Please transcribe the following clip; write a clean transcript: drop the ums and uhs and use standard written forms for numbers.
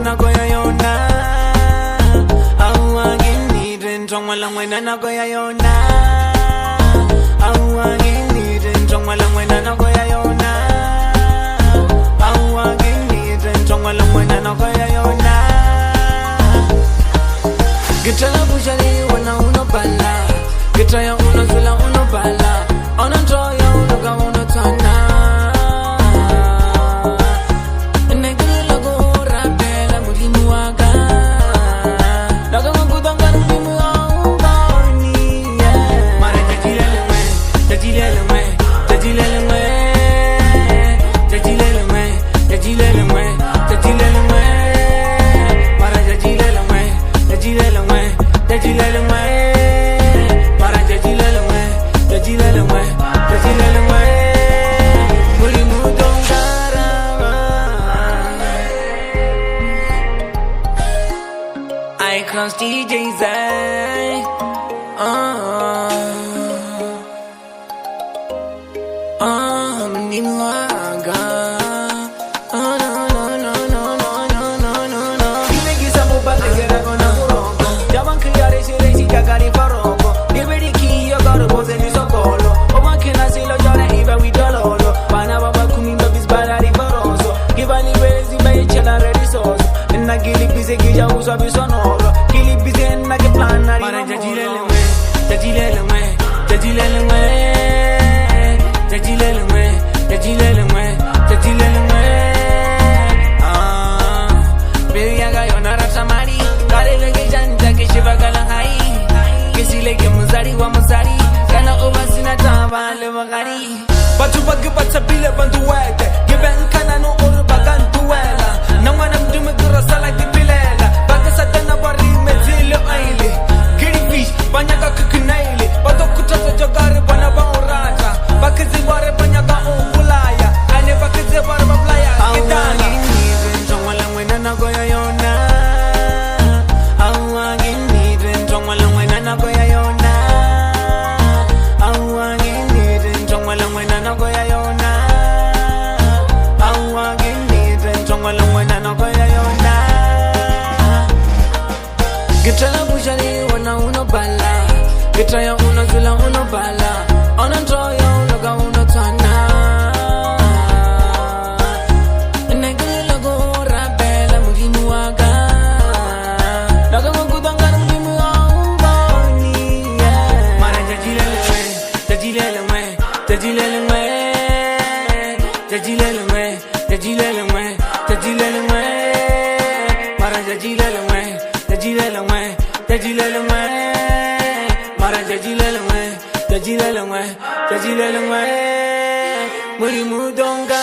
na go ya yona awagini dentong wala ngwena na go ya yona awagini dentong wala ngwena na go ya yona awagini dentong wala ngwena na go ya yona gitala bujani wana uno bala gitaya uno zula uno bala ona njoya uno ga uno tana Icons DJ Zay Maniwaga Pinagi sa mo ba nagera ko na muroko Jabang kayari si Rezi kagari paroko Nibidi kiyo garo pose ni sokolo Oma kina silo jore iba we dololo Pana baba kumimba bisbarari paroso Gibani bezi bayi chela ready sauce Nna gili pise gija usa bisonoro Gili pise nna ke planari Mara jajilele me Jajilele me Jajilele me Jajilele me Jajilele me Jajilele me Baby aga yona rata mari Kare lege janta ke shiva kala hai Kisi lege muzari wa muzari Kana ova sina tava le magari Batu bagi bata bile bantu wete Given kana no uru bagan duela Nangwana mdume dura sala gibilela Baga satana wari mezile aile Giri fish banyaga kikinaile Bato kutasa jogare bana ba orata Bakizi ware banyaga ungulaya Ane bakizi ware bablaya Kitana Awagini wala mwena na goya yona Awagini wala mwena na goya yona Awagini wala mwena na goya yona Awagini wala mwena na goya yona Gitala bujani wana uno bala Gitaya uno zula uno bala Ona njoya uno ga uno tana Negula go rabela mugimu waga Naga mugudanga mugimu aungoni Mara jajilele me Jajilele me Jajilele me Jajilele me Jajilele me Jajilele me Mara jajilele me Jajilele me Jajilele me Mara jajilele me Jajilele me Jajilele me Muri mudonga